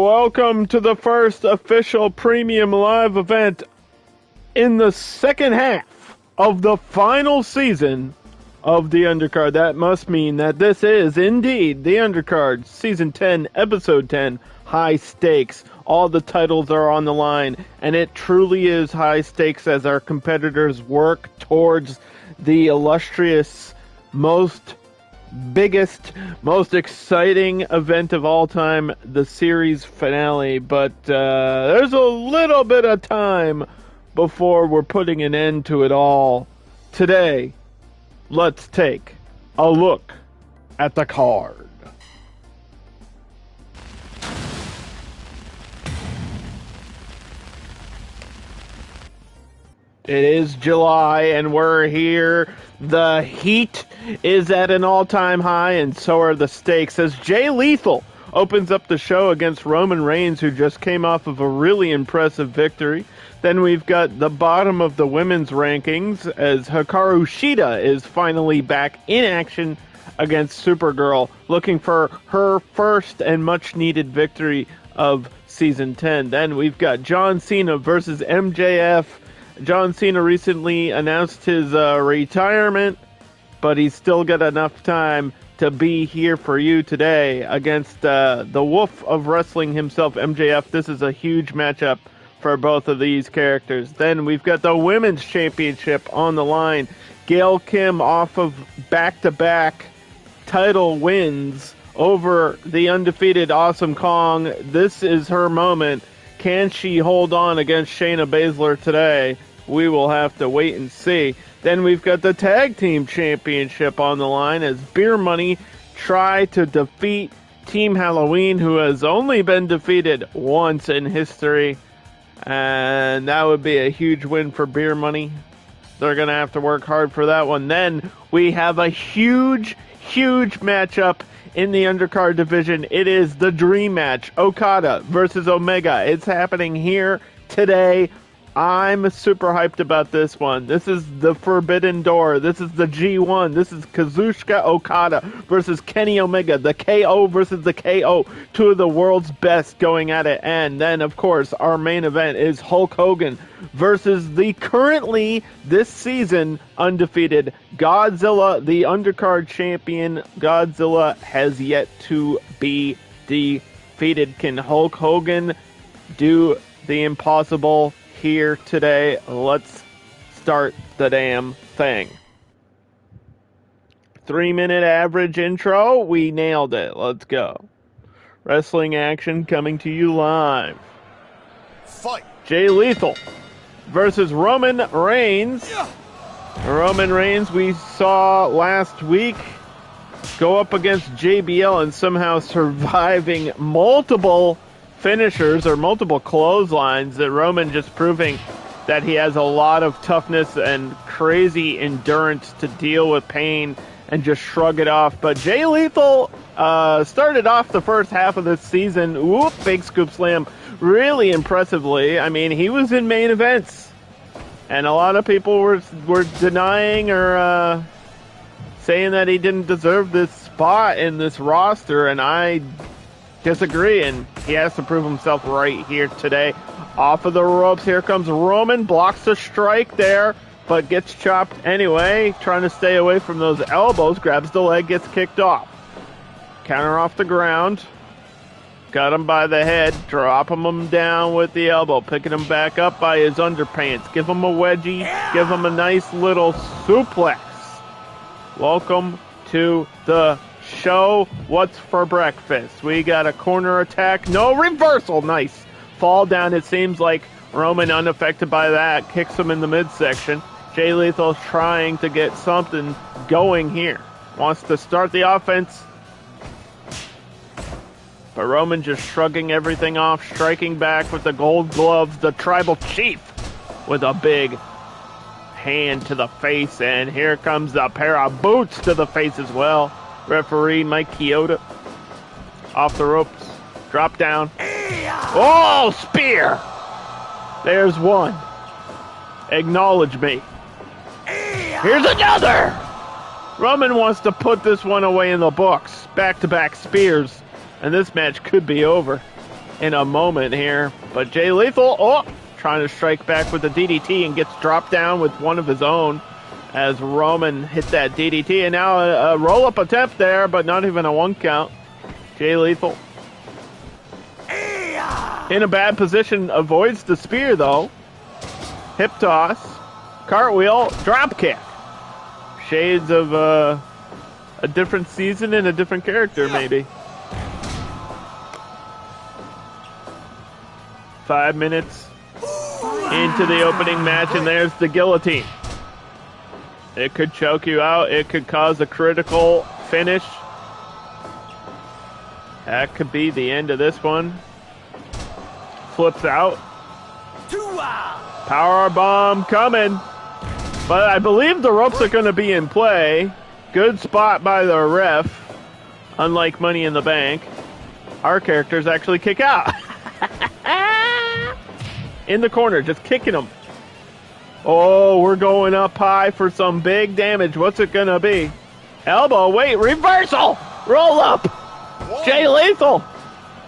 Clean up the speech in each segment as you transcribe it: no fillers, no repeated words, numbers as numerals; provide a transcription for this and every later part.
Welcome to the first official premium live event in the second half of the final season of the Undercard. That must mean that this is indeed the Undercard Season 10, Episode 10, High Stakes. All the titles are on the line, and it truly is high stakes as our competitors work towards the illustrious, biggest, most exciting event of all time, the series finale. But there's a little bit of time before we're putting an end to it all. Today, let's take a look at the card. It is July and we're here. The heat is at an all-time high, and so are the stakes, as Jay Lethal opens up the show against Roman Reigns, who just came off of a really impressive victory. Then we've got the bottom of the women's rankings, as Hikaru Shida is finally back in action against Supergirl, looking for her first and much-needed victory of Season 10. Then we've got John Cena versus MJF. John Cena recently announced his retirement, but he's still got enough time to be here for you today against the Wolf of Wrestling himself, MJF. This is a huge matchup for both of these characters. Then we've got the Women's Championship on the line. Gail Kim off of back-to-back title wins over the undefeated Awesome Kong. This is her moment. Can she hold on against Shayna Baszler today? We will have to wait and see. Then we've got the Tag Team Championship on the line as Beer Money try to defeat Team Halloween, who has only been defeated once in history. And that would be a huge win for Beer Money. They're going to have to work hard for that one. Then we have a huge matchup in the Undercard division. It is the Dream Match, Okada versus Omega. It's happening here today. I'm super hyped about this one. This is the Forbidden Door. This is the G1. This is Kazuchika Okada versus Kenny Omega. The KO versus the KO. Two of the world's best going at it. And then, of course, our main event is Hulk Hogan versus the currently, this season, undefeated Godzilla, the Undercard champion. Godzilla has yet to be defeated. Can Hulk Hogan do the impossible here today? Let's start the damn thing. 3-minute average intro. We nailed it. Let's go. Wrestling action coming to you live. Fight. Jay Lethal versus Roman Reigns. Roman Reigns, we saw last week, go up against JBL and somehow surviving multiple finishers or multiple clotheslines. That Roman just proving that he has a lot of toughness and crazy endurance to deal with pain and just shrug it off. But Jay Lethal started off the first half of this season, big scoop slam, really impressively. I mean, he was in main events, and a lot of people were denying or saying that he didn't deserve this spot in this roster, and I disagree, and he has to prove himself right here today. Off of the ropes, here comes Roman, blocks the strike there, but gets chopped anyway, trying to stay away from those elbows, grabs the leg, gets kicked off. Counter off the ground, got him by the head, dropping him down with the elbow, picking him back up by his underpants, give him a wedgie, give him a nice little suplex. Welcome to the show. What's for breakfast? We got a corner attack, no reversal, nice fall down. It seems like Roman, unaffected by that, kicks him in the midsection. Jay Lethal's trying to get something going here, wants to start the offense, but Roman just shrugging everything off, striking back with the gold gloves, the tribal chief with a big hand to the face, and here comes a pair of boots to the face as well. Referee Mike Chioda off the ropes, drop down. Oh, spear! There's one. Acknowledge me. Here's another! Roman wants to put this one away in the books. Back-to-back spears And this match could be over in a moment here. But Jay Lethal, trying to strike back with the DDT and gets dropped down with one of his own as Roman hit that DDT. And now a roll-up attempt there, but not even a 1 count. Jay Lethal in a bad position, avoids the spear though. Hip toss, cartwheel, drop kick. Shades of a different season and a different character, maybe. 5 minutes into the opening match, and there's the guillotine. It could choke you out. It could cause a critical finish. That could be the end of this one. Flips out. Power bomb coming. But I believe the ropes are going to be in play. Good spot by the ref. Unlike Money in the Bank, our characters actually kick out. In the corner, just kicking them. Oh, we're going up high for some big damage. What's it going to be? Elbow, wait, reversal! Roll up! Whoa. Jay Lethal!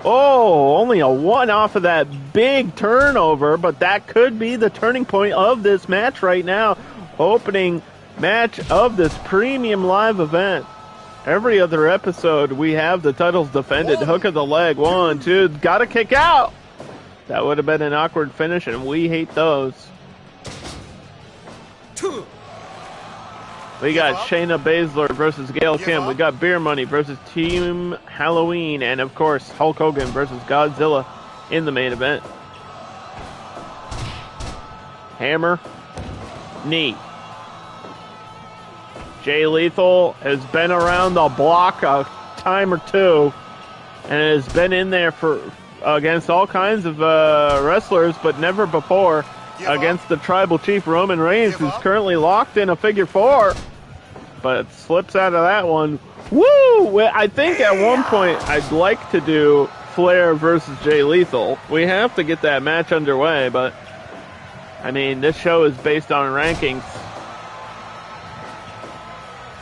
Oh, only a 1 off of that big turnover, but that could be the turning point of this match right now. Opening match of this premium live event. Every other episode, we have the titles defended. Whoa. Hook of the leg, 1, 2, gotta kick out! That would have been an awkward finish, and we hate those. We got Shayna Baszler versus Gail Kim. We got Beer Money versus Team Halloween. And, of course, Hulk Hogan versus Godzilla in the main event. Hammer. Knee. Jay Lethal has been around the block a time or two. And has been in there for against all kinds of wrestlers, but never before against the Tribal Chief Roman Reigns, who's currently locked in a figure 4. But slips out of that one. Woo! I think at one point I'd like to do Flair versus Jay Lethal. We have to get that match underway, but I mean, this show is based on rankings.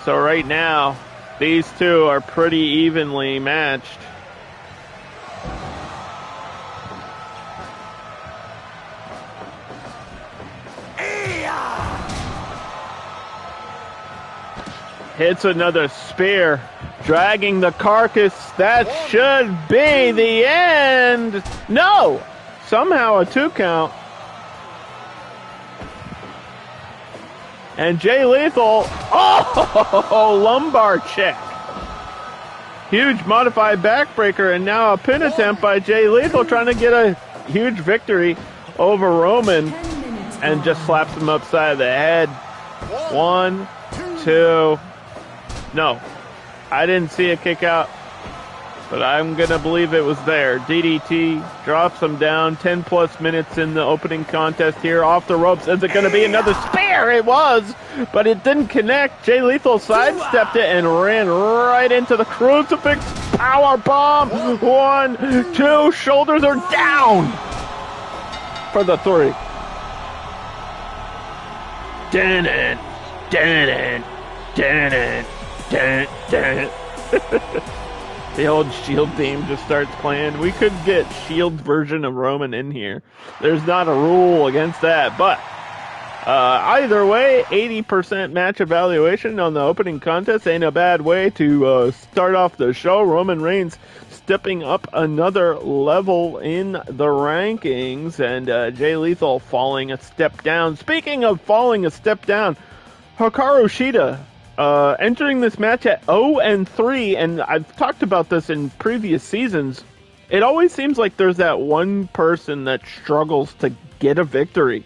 So right now, these two are pretty evenly matched. Hits another spear, dragging the carcass. That should be the end. No! Somehow a 2 count. And Jay Lethal, lumbar check. Huge modified backbreaker, and now a pin attempt by Jay Lethal, trying to get a huge victory over Roman, and just slaps him upside the head. 1, 2... No, I didn't see a kick out, but I'm going to believe it was there. DDT drops him down. 10 plus minutes in the opening contest here. Off the ropes. Is it going to be another spear? It was, but it didn't connect. Jay Lethal sidestepped it and ran right into the crucifix. Power bomb. 1, 2, shoulders are down for the 3. Dun-dun, dun-dun, dun-dun. Dun, dun. The old Shield theme just starts playing. We could get Shield's version of Roman in here. There's not a rule against that, but either way, 80% match evaluation on the opening contest ain't a bad way to start off the show. Roman Reigns stepping up another level in the rankings, and Jay Lethal falling a step down. Speaking of falling a step down, Hikaru Shida entering this match at 0-3, and I've talked about this in previous seasons. It always seems like there's that one person that struggles to get a victory.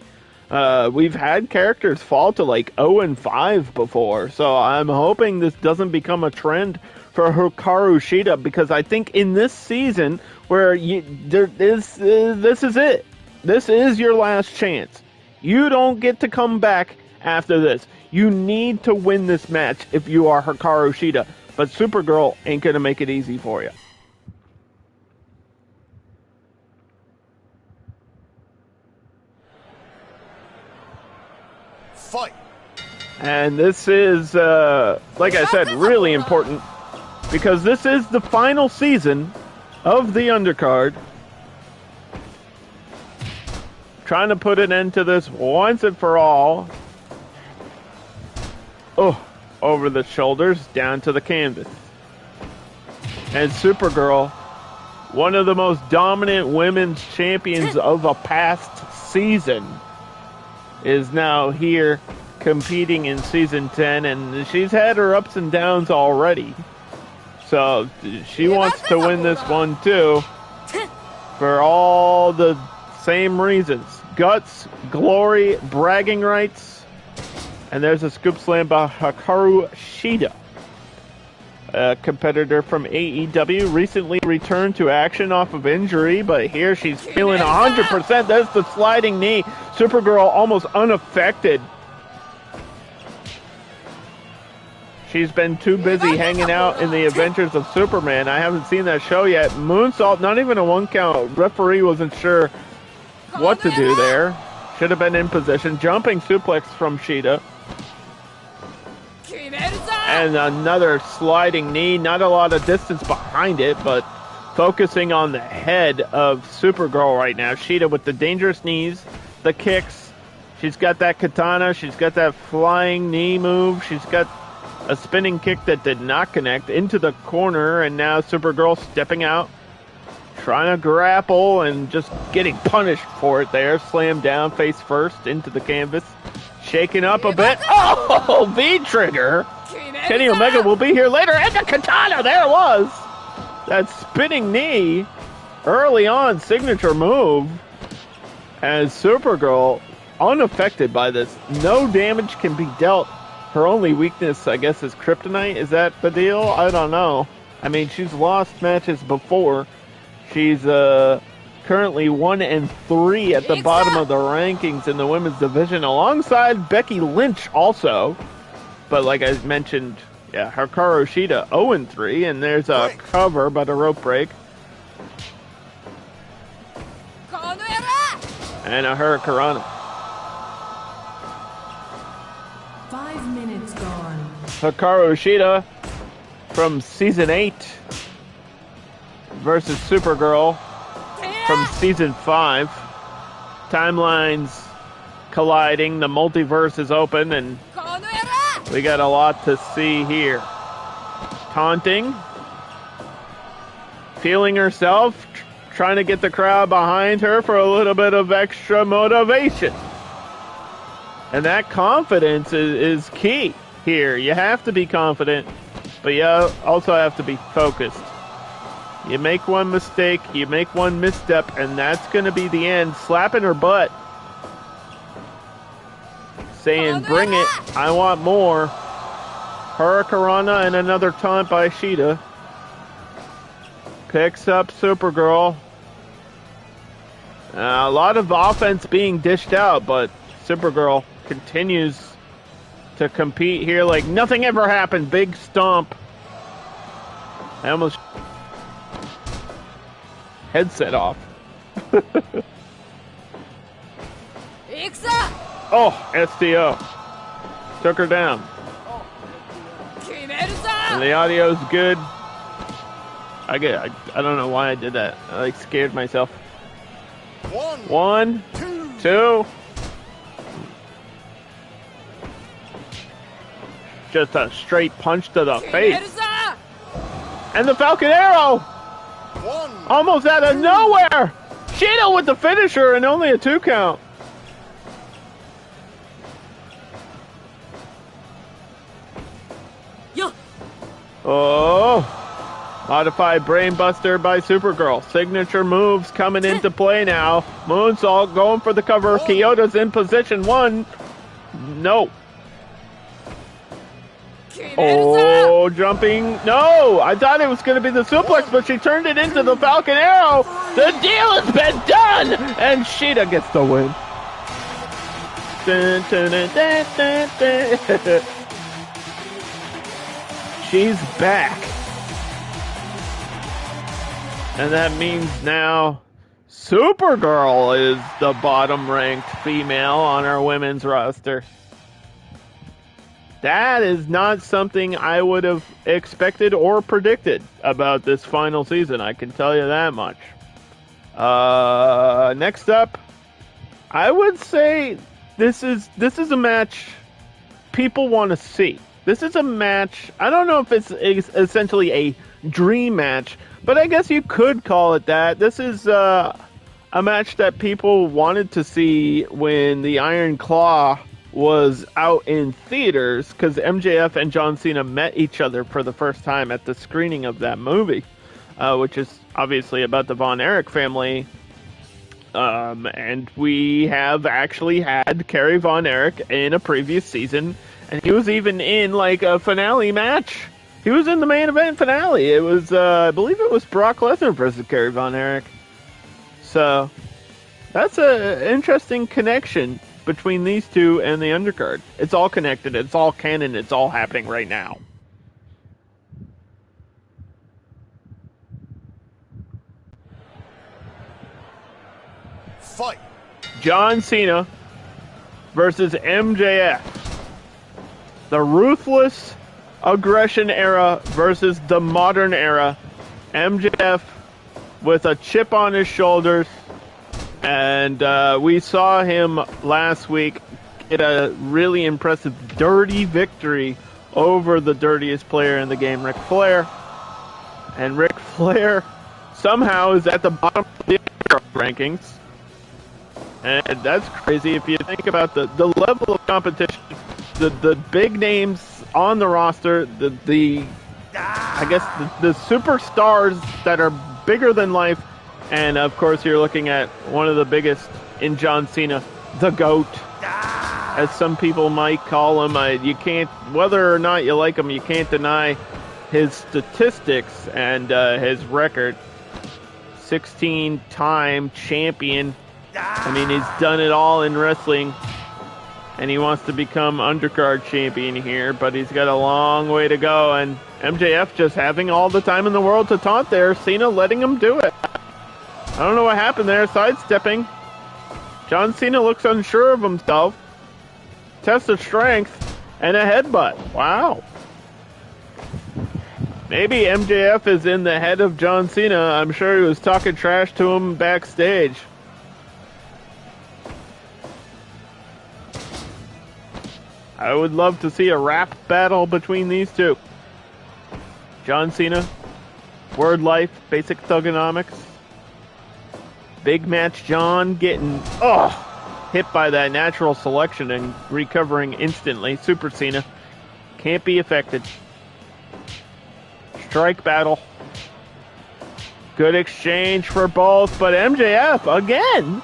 We've had characters fall to like 0-5 before, so I'm hoping this doesn't become a trend for Hikaru Shida, because I think in this season where this is it. This is your last chance. You don't get to come back after this. You need to win this match if you are Hikaru Shida. But Supergirl ain't going to make it easy for you. Fight. And this is, like I said, really important, because this is the final season of the undercard. Trying to put an end to this once and for all. Oh, over the shoulders, down to the canvas. And Supergirl, one of the most dominant women's champions of a past season, is now here competing in season 10, and she's had her ups and downs already. So she wants to win this one too, for all the same reasons. Guts, glory, bragging rights. And there's a scoop slam by Hikaru Shida, a competitor from AEW, recently returned to action off of injury, but here she's feeling 100%. There's the sliding knee. Supergirl almost unaffected. She's been too busy hanging out in the Adventures of Superman. I haven't seen that show yet. Moonsault, not even a one count. Referee wasn't sure what to do there. Should have been in position. Jumping suplex from Shida. And another sliding knee. Not a lot of distance behind it, but focusing on the head of Supergirl right now. Shida with the dangerous knees, the kicks. She's got that katana. She's got that flying knee move. She's got a spinning kick that did not connect into the corner. And now Supergirl stepping out, trying to grapple and just getting punished for it there. Slam down face first into the canvas. Shaking up a bit. Oh, V-trigger. Kenny Omega will be here later. And the katana, there it was. That spinning knee. Early on, signature move. As Supergirl, unaffected by this. No damage can be dealt. Her only weakness, I guess, is kryptonite. Is that the deal? I don't know. I mean, she's lost matches before. She's currently 1-3 at the bottom of the rankings in the women's division, alongside Becky Lynch also. But like I mentioned, yeah, Hikaru Shida 0-3, and there's a cover, but a rope break. And a Hurricanrana. 5 minutes gone. Hikaru Shida from season 8 versus Supergirl from season 5. Timelines colliding, the multiverse is open, and we got a lot to see here. Taunting, feeling herself, trying to get the crowd behind her for a little bit of extra motivation. And that confidence is key here. You have to be confident, but you also have to be focused. You make one mistake, you make one misstep, and that's going to be the end. Slapping her butt. Saying, bring it, I want more. Hurricanrana and another taunt by Shida. Picks up Supergirl. A lot of offense being dished out, but Supergirl continues to compete here like nothing ever happened. Big stomp. I almost headset off. Oh, STO. Took her down. And the audio's good. I don't know why I did that. I like scared myself. One, two. Just a straight punch to the face. And the Falcon Arrow. Almost out of nowhere. Shida with the finisher and only a 2 count. Oh, modified brainbuster by Supergirl. Signature moves coming into play now. Moonsault going for the cover. Kyoto's in position. 1. No. Oh, jumping. No, I thought it was going to be the suplex, but she turned it into the Falcon Arrow. The deal has been done, and Shida gets the win. Dun, dun, dun, dun, dun, dun. She's back. And that means now Supergirl is the bottom-ranked female on our women's roster. That is not something I would have expected or predicted about this final season. I can tell you that much. Next up, I would say this is a match people want to see. This is a match, I don't know if it's essentially a dream match, but I guess you could call it that. This is a match that people wanted to see when the Iron Claw was out in theaters, because MJF and John Cena met each other for the first time at the screening of that movie, which is obviously about the Von Erich family. And we have actually had Kerry Von Erich in a previous season, and he was even in like a finale match. He was in the main event finale. It was, I believe it was Brock Lesnar versus Kerry Von Erich. So that's an interesting connection between these two and the undercard. It's all connected. It's all canon. It's all happening right now. Fight. John Cena versus MJF. The ruthless aggression era versus the modern era. MJF with a chip on his shoulders. And we saw him last week get a really impressive dirty victory over the dirtiest player in the game, Ric Flair. And Ric Flair somehow is at the bottom of the rankings. And that's crazy if you think about the level of competition, the big names on the roster, the superstars that are bigger than life. And, of course, you're looking at one of the biggest in John Cena, the GOAT, as some people might call him. You can't, whether or not you like him, you can't deny his statistics and his record. 16-time champion. I mean, he's done it all in wrestling, and he wants to become undercard champion here, but he's got a long way to go, and MJF just having all the time in the world to taunt there, Cena letting him do it. I don't know what happened there, sidestepping. John Cena looks unsure of himself. Test of strength and a headbutt. Wow. Maybe MJF is in the head of John Cena. I'm sure he was talking trash to him backstage. I would love to see a rap battle between these two. John Cena, Word Life, Basic Thugonomics. Big Match John getting hit by that natural selection and recovering instantly. Super Cena can't be affected. Strike battle. Good exchange for both, but MJF again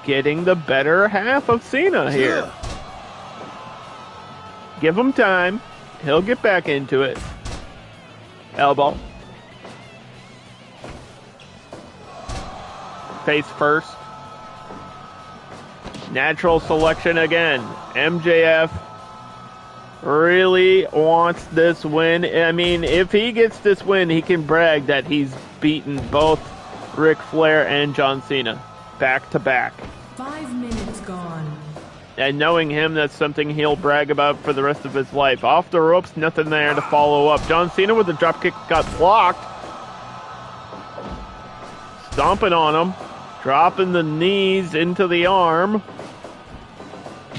getting the better half of Cena here. Give him time. He'll get back into it. Elbow. Face first. Natural selection again. MJF really wants this win. I mean, if he gets this win, he can brag that he's beaten both Ric Flair and John Cena back to back. 5 minutes gone. And knowing him, that's something he'll brag about for the rest of his life. Off the ropes, nothing there to follow up. John Cena with the dropkick got blocked. Stomping on him. Dropping the knees into the arm.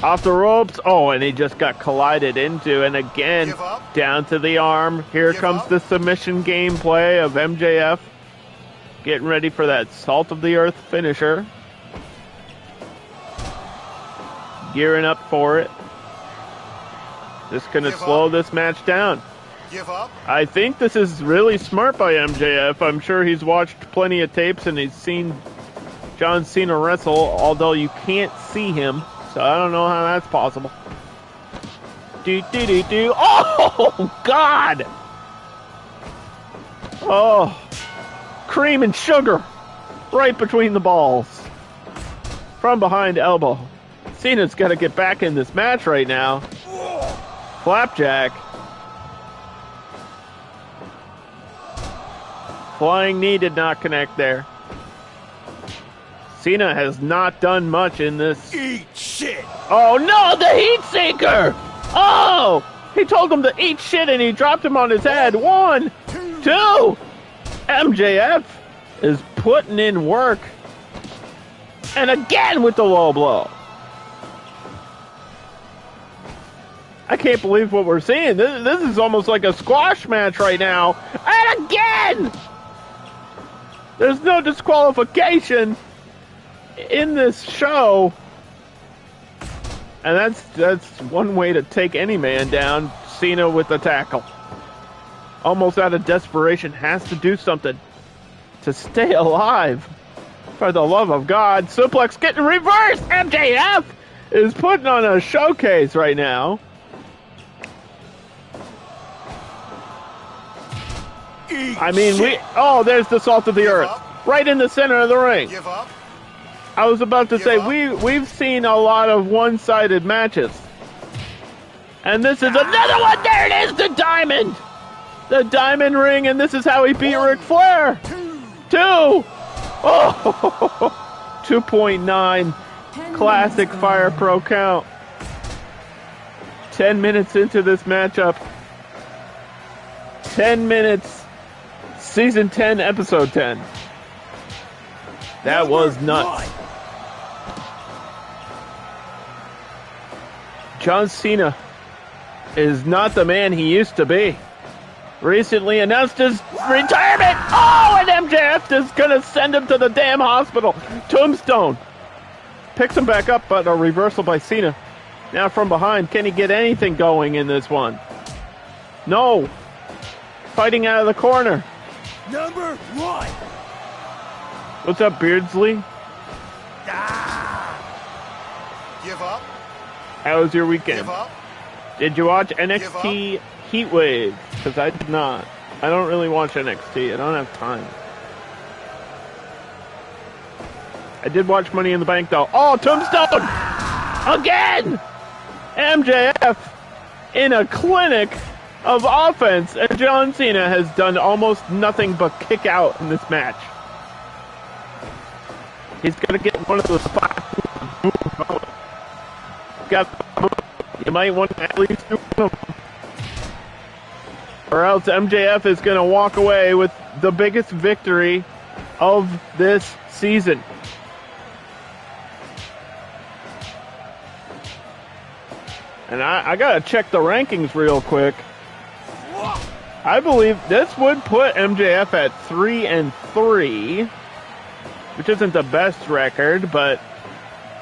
Off the ropes. Oh, and he just got collided into. And again, down to the arm. Here comes the submission gameplay of MJF. Getting ready for that Salt of the Earth finisher. Gearing up for it. Just going to slow this match down. Give up. I think this is really smart by MJF. I'm sure he's watched plenty of tapes and he's seen John Cena wrestle, although you can't see him, so I don't know how that's possible. Oh, God! Oh, cream and sugar right between the balls. From behind elbow. Cena's got to get back in this match right now. Flapjack. Flying knee did not connect there. Cena has not done much in this. Eat shit. Oh no, the heat seeker! Oh! He told him to eat shit and he dropped him on his head. 1, 2. MJF is putting in work. And again with the low blow. I can't believe what we're seeing. This is almost like a squash match right now. And again! There's no disqualification in this show. And that's one way to take any man down. Cena with the tackle. Almost out of desperation, has to do something to stay alive. For the love of God. Suplex getting reversed. MJF is putting on a showcase right now. I mean, there's the salt of the earth. Right in the center of the ring. Give up. I was about to say, we've seen a lot of one-sided matches. And this is another one. There it is, the diamond. The diamond ring, and this is how he beat Ric Flair. 2. Oh, 2.9. Classic Fire Pro count. 10 minutes into this matchup. 10 minutes. Season 10, episode 10. That was nuts. John Cena is not the man he used to be. Recently announced his retirement. Oh, and MJF is going to send him to the damn hospital. Tombstone. Picks him back up, but a reversal by Cena. Now from behind, can he get anything going in this one? No. Fighting out of the corner. Number 1. What's up, Beardsley? Give up. How was your weekend? Give up. Did you watch NXT Heatwave? Because I did not. I don't really watch NXT. I don't have time. I did watch Money in the Bank, though. Oh, Tombstone! Again! MJF in a clinic of offense, and John Cena has done almost nothing but kick out in this match. He's going to get one of those spots. You might want to at least do one of them. Or else MJF is going to walk away with the biggest victory of this season. And I got to check the rankings real quick. I believe this would put MJF at 3-3, which isn't the best record, but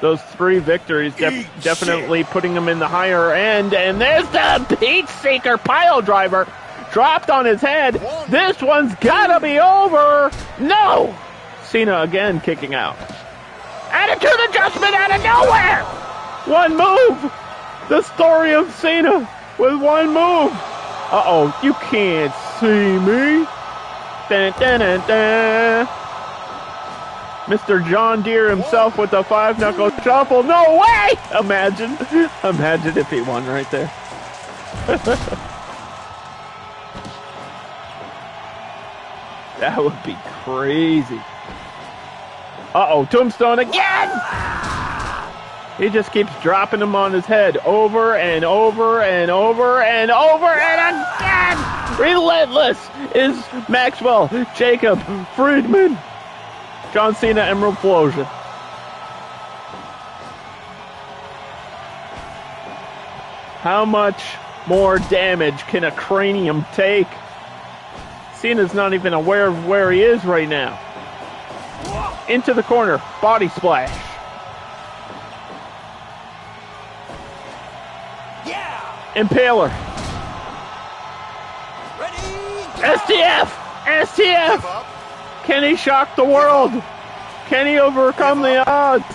those 3 victories definitely putting him in the higher end. And there's the Heat Seeker pile driver dropped on his head. This one's gotta be over. No! Cena again kicking out. Attitude adjustment out of nowhere. One move. The story of Cena with one move. Uh-oh, you can't see me. Dun, dun, dun, dun. Mr. John Deere himself with the 5-knuckle shuffle. No way! Imagine if he won right there. That would be crazy. Uh-oh, Tombstone again! He just keeps dropping him on his head over and over and over and over and again! Relentless is Maxwell, Jacob, Friedman, John Cena, Emerald Explosion. How much more damage can a cranium take? Cena's not even aware of where he is right now. Into the corner, body splash. Impaler. Ready? STF! Can he shock the world? Can he overcome the odds?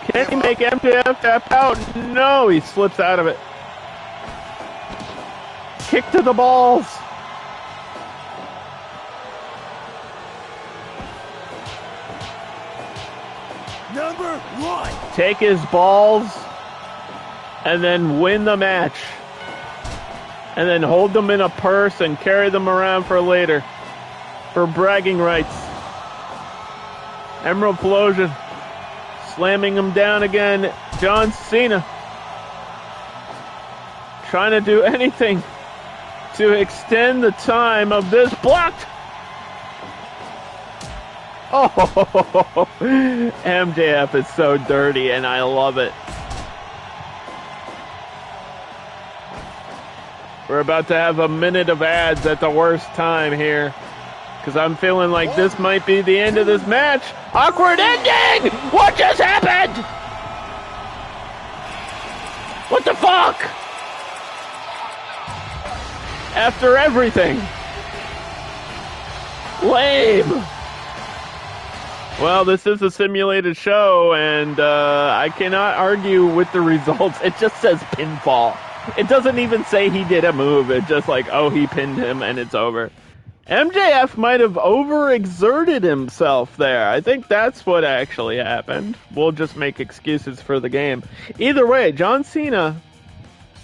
Can he make MJF tap out? No, he slips out of it. Kick to the balls. Number 1. Take his balls and then win the match. And then hold them in a purse and carry them around for later. For bragging rights. Emerald Explosion. Slamming him down again. John Cena. trying to do anything to extend the time of this. Blocked! Oh, MJF is so dirty, and I love it. We're about to have a minute of ads at the worst time here, because I'm feeling like this might be the end of this match. Awkward ending! What just happened? What the fuck? After everything. Lame. Well, this is a simulated show, and I cannot argue with the results. It just says pinfall. It doesn't even say he did a move. It's just like, oh, he pinned him, and it's over. MJF might have overexerted himself there. I think that's what actually happened. We'll just make excuses for the game. Either way, John Cena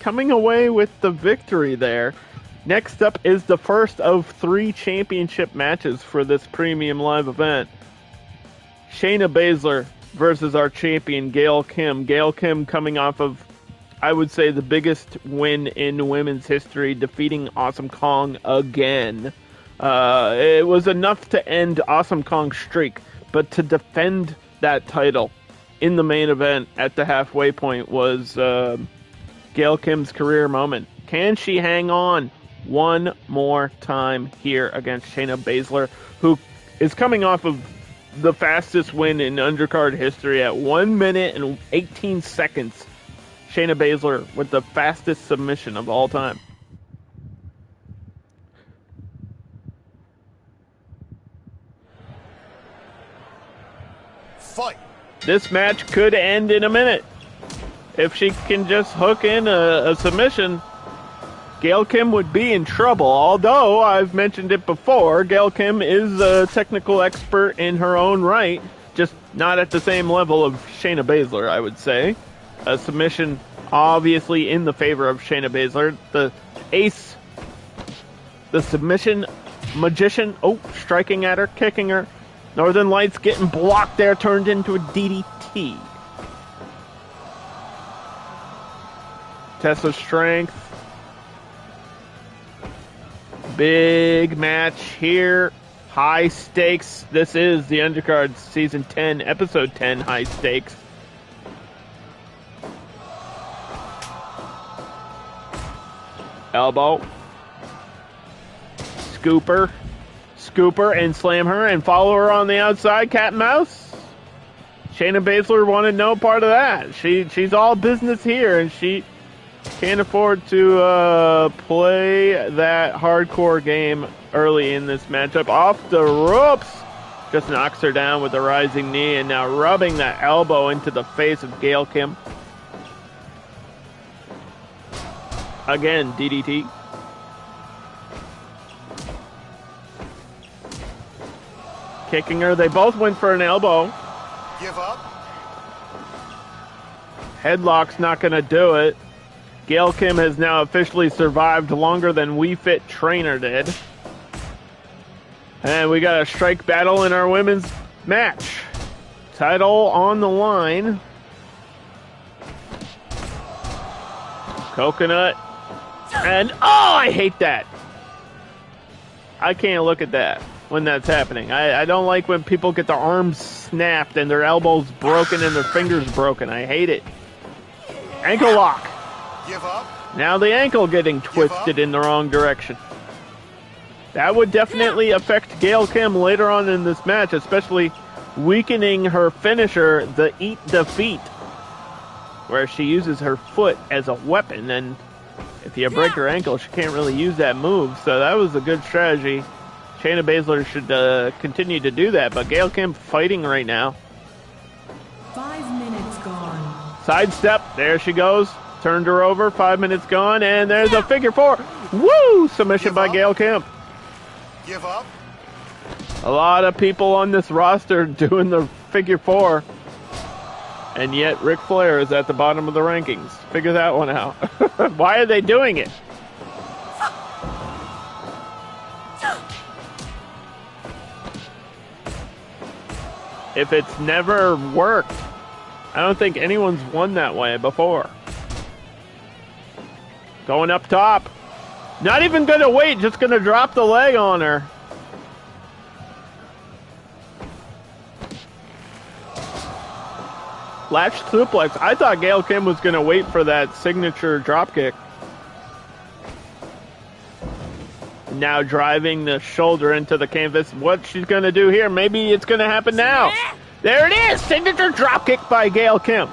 coming away with the victory there. Next up is the first of 3 championship matches for this premium live event. Shayna Baszler versus our champion, Gail Kim. Gail Kim coming off of, I would say, the biggest win in women's history, defeating Awesome Kong again. It was enough to end Awesome Kong's streak, but to defend that title in the main event at the halfway point was Gail Kim's career moment. Can she hang on one more time here against Shayna Baszler, who is coming off of the fastest win in Undercard history at 1 minute and 18 seconds. Shayna Baszler with the fastest submission of all time. Fight. This match could end in a minute. If she can just hook in a submission, Gail Kim would be in trouble. Although, I've mentioned it before, Gail Kim is a technical expert in her own right, just not at the same level of Shayna Baszler, I would say. A submission obviously in the favor of Shayna Baszler. The ace, the submission magician, striking at her, kicking her. Northern Lights getting blocked there, turned into a DDT. Test of strength. Big match here. High stakes. This is the Undercard Season 10, Episode 10, High Stakes. Elbow. Scooper and slam her and follow her on the outside. Cat and mouse. Shayna Baszler wanted no part of that. She's all business here, and she can't afford to play that hardcore game early in this matchup. Off the ropes. Just knocks her down with a rising knee, and now rubbing that elbow into the face of Gail Kim. Again, DDT. Kicking her. They both went for an elbow. Give up. Headlock's not going to do it. Gail Kim has now officially survived longer than Wii Fit Trainer did. And we got a strike battle in our women's match. Title on the line. Coconut. And, I hate that. I can't look at that when that's happening. I don't like when people get their arms snapped and their elbows broken and their fingers broken. I hate it. Ankle lock. Give up. Now the ankle getting twisted in the wrong direction. That would definitely affect Gail Kim later on in this match, especially weakening her finisher, the Eat Defeat, where she uses her foot as a weapon, and if you break her ankle, she can't really use that move, so that was a good strategy. Shayna Baszler should continue to do that, but Gail Kim fighting right now. 5 minutes gone. Sidestep, there she goes. Turned her over, 5 minutes gone, and there's a figure 4. Woo! Submission by Gail Kim. Give up. A lot of people on this roster doing the figure 4. And yet Ric Flair is at the bottom of the rankings. Figure that one out. Why are they doing it? If it's never worked, I don't think anyone's won that way before. Going up top. Not even going to wait, just going to drop the leg on her. Latch suplex. I thought Gail Kim was going to wait for that signature dropkick. Now driving the shoulder into the canvas. What she's going to do here? Maybe it's going to happen now. There it is! Signature dropkick by Gail Kim.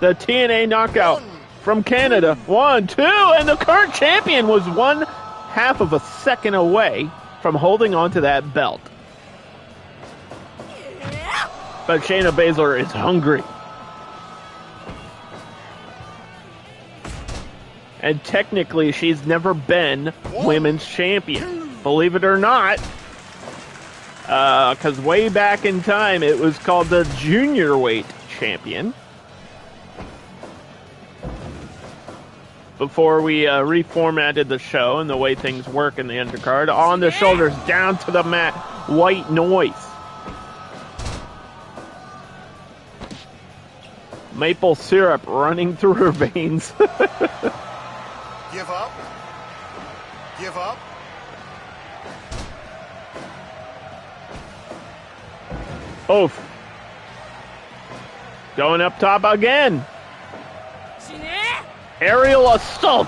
The TNA knockout from Canada. 1, 2, and the current champion was 1/2 of a second away from holding on to that belt. But Shayna Baszler is hungry. And technically, she's never been women's champion. Believe it or not. Because way back in time, it was called the junior weight champion. Before we reformatted the show and the way things work in the undercard. On the shoulders, down to the mat. White noise. Maple syrup running through her veins. Give up. Give up. Oof. Going up top again. Aerial assault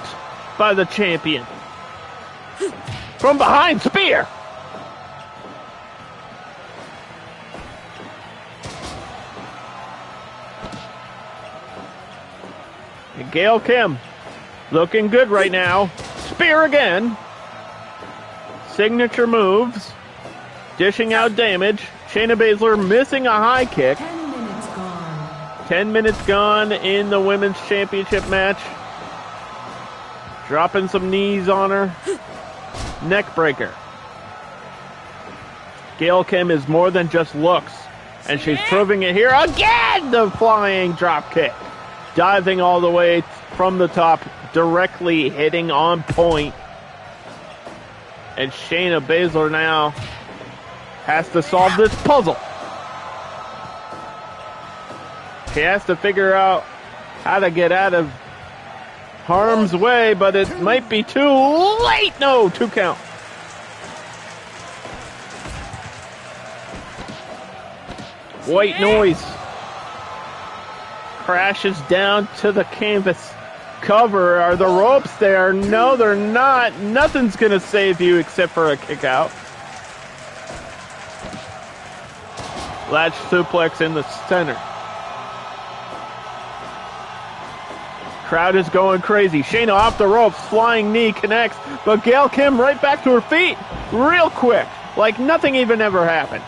by the champion. From behind, spear. And Gail Kim looking good right now. Spear again. Signature moves. Dishing out damage. Shayna Baszler missing a high kick. 10 minutes gone. 10 minutes gone in the women's championship match. Dropping some knees on her. Neck breaker. Gail Kim is more than just looks. And she's proving it here again. The flying drop kick. Diving all the way from the top. Directly hitting on point. And Shayna Baszler now has to solve this puzzle. She has to figure out how to get out of harm's way, but it might be too late. No, 2 count. White noise. Crashes down to the canvas. Cover. Are the ropes there? No, they're not. Nothing's going to save you except for a kick out. Latch suplex in the center. Crowd is going crazy. Shayna off the ropes. Flying knee connects. But Gail Kim right back to her feet. Real quick. Like nothing even ever happened.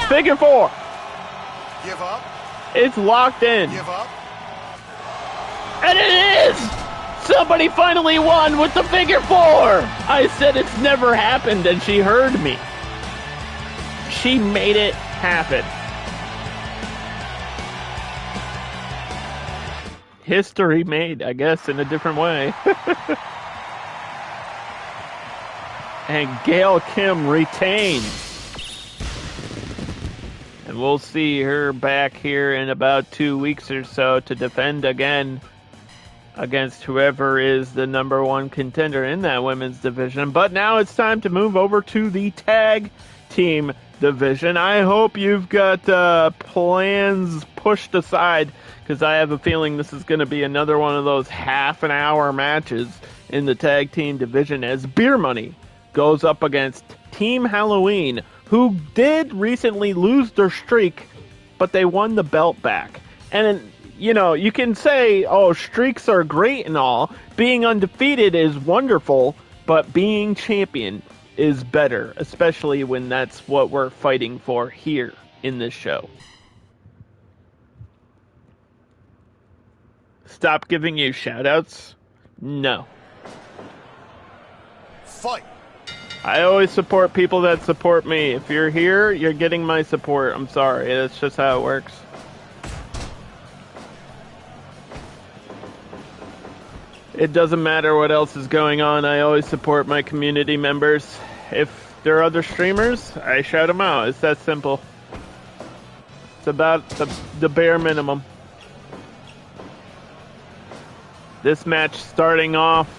Figure 4. Give up. It's locked in. Give up. And it is! Somebody finally won with the figure 4! I said it's never happened, and she heard me. She made it happen. History made, I guess, in a different way. And Gail Kim retains. And we'll see her back here in about 2 weeks or so to defend again against whoever is the number 1 contender in that women's division. But now it's time to move over to the tag team division. I hope you've got plans pushed aside, because I have a feeling this is going to be another one of those half-an-hour matches in the tag team division as Beer Money goes up against Team Halloween, who did recently lose their streak, but they won the belt back. And, you know, you can say, oh, streaks are great and all. Being undefeated is wonderful, but being champion is better, especially when that's what we're fighting for here in this show. Stop giving you shout-outs? No. Fight. I always support people that support me. If you're here, you're getting my support. I'm sorry. That's just how it works. It doesn't matter what else is going on. I always support my community members. If there are other streamers, I shout them out. It's that simple. It's about the bare minimum. This match starting off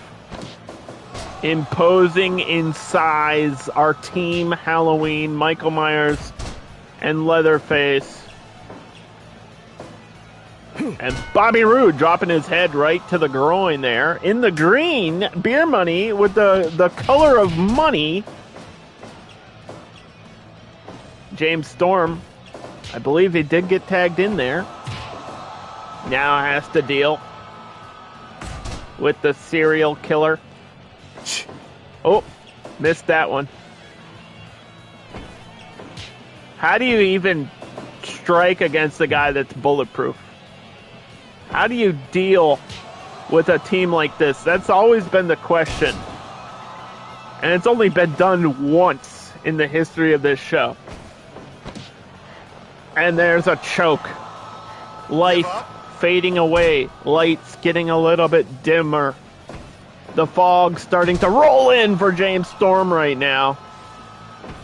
imposing in size our team Halloween, Michael Myers and Leatherface. And Bobby Roode dropping his head right to the groin there. In the green, Beer Money with the color of money. James Storm, I believe he did get tagged in there. Now has to deal with the serial killer. Oh, missed that one. How do you even strike against a guy that's bulletproof? How do you deal with a team like this? That's always been the question. And it's only been done once in the history of this show. And there's a choke. Life fading away. Lights getting a little bit dimmer. The fog starting to roll in for James Storm right now.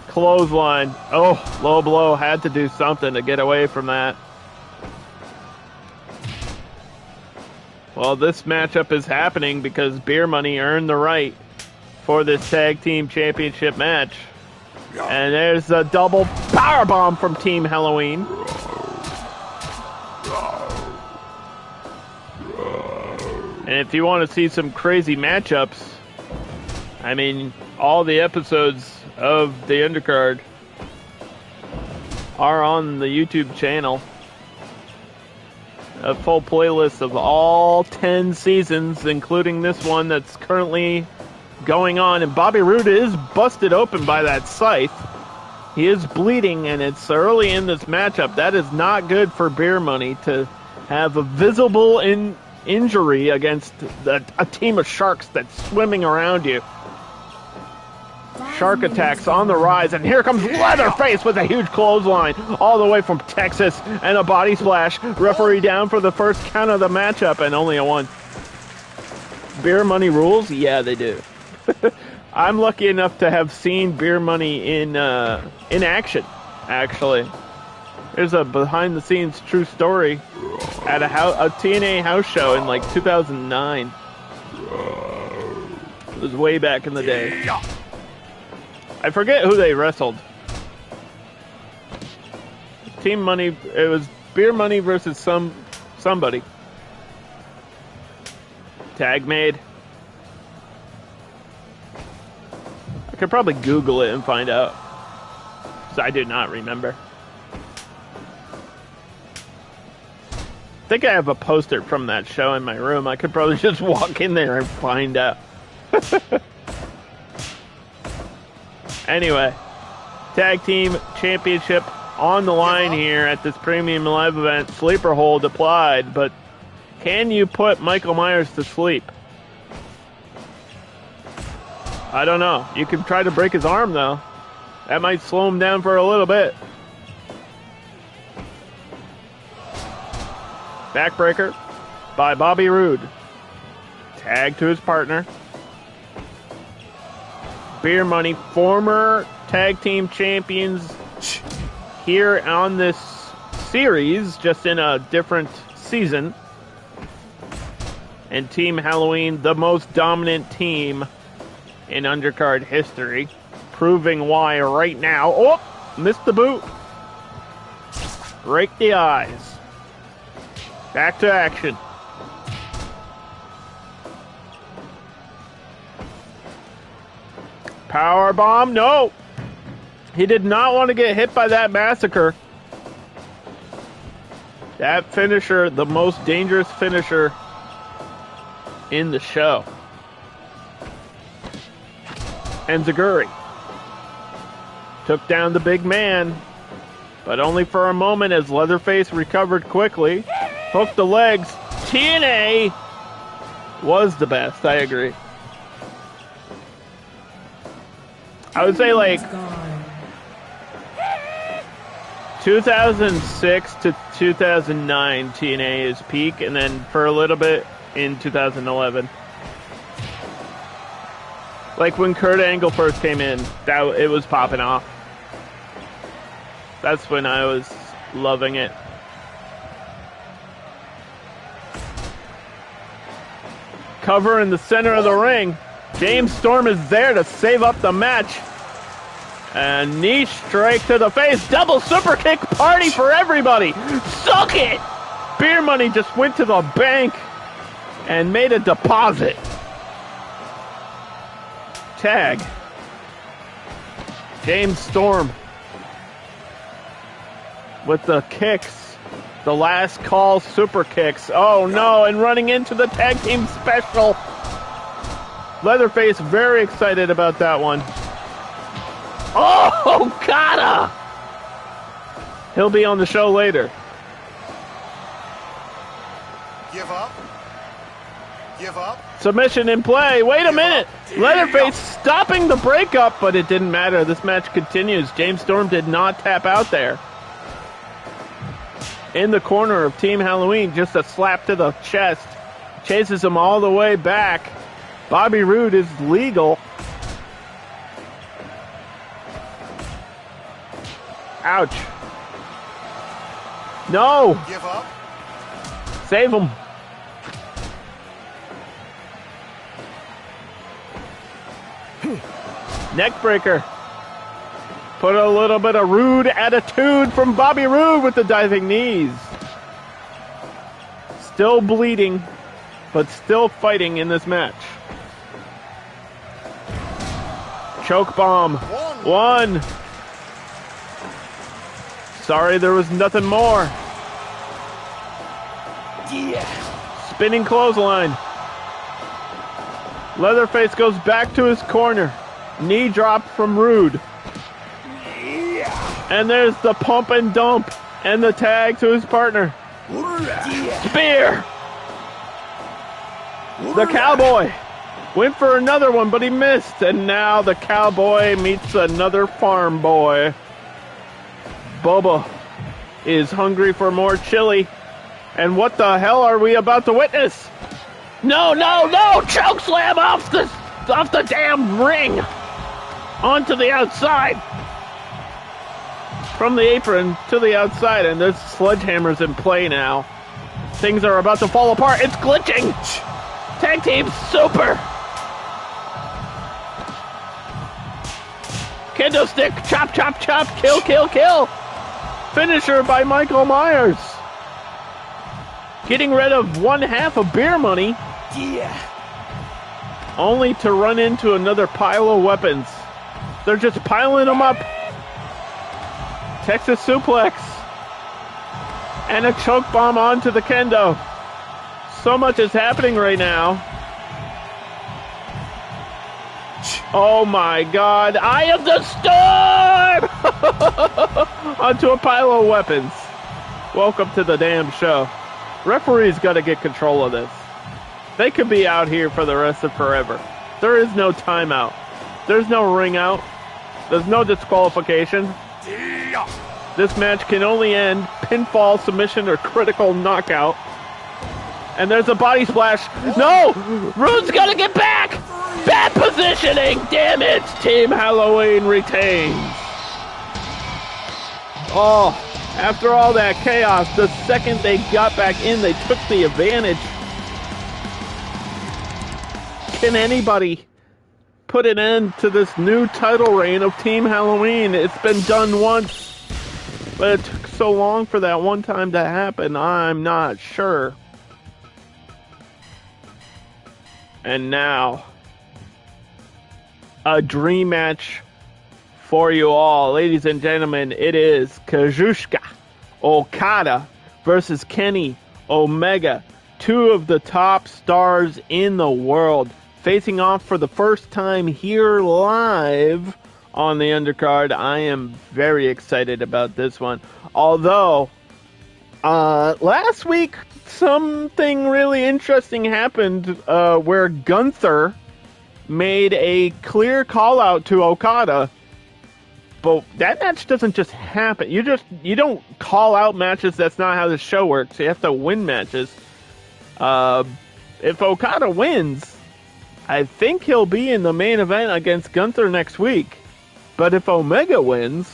Clothesline. Oh, low blow. Had to do something to get away from that. Well, this matchup is happening because Beer Money earned the right for this tag team championship match. And there's a double powerbomb from Team Halloween. And if you want to see some crazy matchups, I mean, all the episodes of the Undercard are on the YouTube channel. A full playlist of all 10 seasons, including this one that's currently going on. And Bobby Roode is busted open by that scythe. He is bleeding, and it's early in this matchup. That is not good for Beer Money to have a visible injury against a team of sharks that's swimming around you. Shark attacks on the rise, and here comes Leatherface with a huge clothesline all the way from Texas and a body splash. Referee down for the first count of the matchup, and only a 1. Beer Money rules? Yeah, they do. I'm lucky enough to have seen Beer Money in action, actually. There's a behind-the-scenes true story at a TNA house show in like 2009. It was way back in the day. I forget who they wrestled. Team Money, it was Beer Money versus somebody. Tag made. I could probably Google it and find out. So I do not remember. I think I have a poster from that show in my room. I could probably just walk in there and find out. Anyway, Tag Team Championship on the line here at this premium live event. Sleeper hold applied, but can you put Michael Myers to sleep? I don't know. You can try to break his arm, though. That might slow him down for a little bit. Backbreaker by Bobby Roode. Tag to his partner. Beer Money, former tag team champions here on this series, just in a different season. And Team Halloween, the most dominant team in Undercard history, proving why right now. Oh, missed the boot. Rake the eyes. Back to action. Power bomb, no. He did not want to get hit by that massacre. That finisher, the most dangerous finisher in the show. And Zaguri took down the big man, but only for a moment as Leatherface recovered quickly. Hooked the legs. TNA was the best, I agree. I would say like 2006 to 2009 TNA is peak, and then for a little bit in 2011. Like when Kurt Angle first came in, it was popping off. That's when I was loving it. Cover in the center of the ring. James Storm is there to save up the match. And knee strike to the face. Double super kick party for everybody. Suck it! Beer Money just went to the bank and made a deposit. Tag. James Storm with the kicks. The last call super kicks. Oh no, and running into the tag team special. Leatherface very excited about that one. Oh, Okada! He'll be on the show later. Give up. Give up. Submission in play. Wait a minute. Leatherface stopping the breakup, but it didn't matter. This match continues. James Storm did not tap out there. In the corner of Team Halloween, just a slap to the chest. Chases him all the way back. Bobby Roode is legal. Ouch. No. Give up. Save him. Neckbreaker. Put a little bit of rude attitude from Bobby Roode with the diving knees. Still bleeding, but still fighting in this match. Choke bomb. One. Sorry, there was nothing more. Yeah. Spinning clothesline. Leatherface goes back to his corner. Knee drop from Rude. Yeah. And there's the pump and dump. And the tag to his partner. Yeah. Spear. The Cowboy. Went for another one, but he missed. And now the Cowboy meets another farm boy. Bubba is hungry for more chili. And what the hell are we about to witness? No, no, no! Choke slam off the damn ring! Onto the outside! From the apron to the outside, and there's sledgehammers in play now. Things are about to fall apart. It's glitching! Tag team super! Kendo stick, chop, chop, chop, kill, kill, kill! Finisher by Michael Myers. Getting rid of one half of Beer Money. Yeah. Only to run into another pile of weapons. They're just piling them up. Texas suplex. And a choke bomb onto the kendo. So much is happening right now. Oh my God. Eye of the Storm! Onto a pile of weapons. Welcome to the damn show. Referees got to get control of this. They could be out here for the rest of forever. There is no timeout. There's no ring out. There's no disqualification. This match can only end pinfall, submission, or critical knockout. And there's a body splash. No! Rude's got to get back! Bad positioning! Damn it! Team Halloween retains. Oh, after all that chaos, the second they got back in, they took the advantage. Can anybody put an end to this new title reign of Team Halloween? It's been done once, but it took so long for that one time to happen. I'm not sure. And now, a dream match for you all. Ladies and gentlemen, it is Kazuchika Okada versus Kenny Omega. Two of the top stars in the world facing off for the first time here live on the undercard. I am very excited about this one. Although, last week, something really interesting happened where Gunther made a clear call out to Okada. But that match doesn't just happen. You don't call out matches. That's not how the show works. You have to win matches. If Okada wins, I think he'll be in the main event against Gunther next week. But if Omega wins,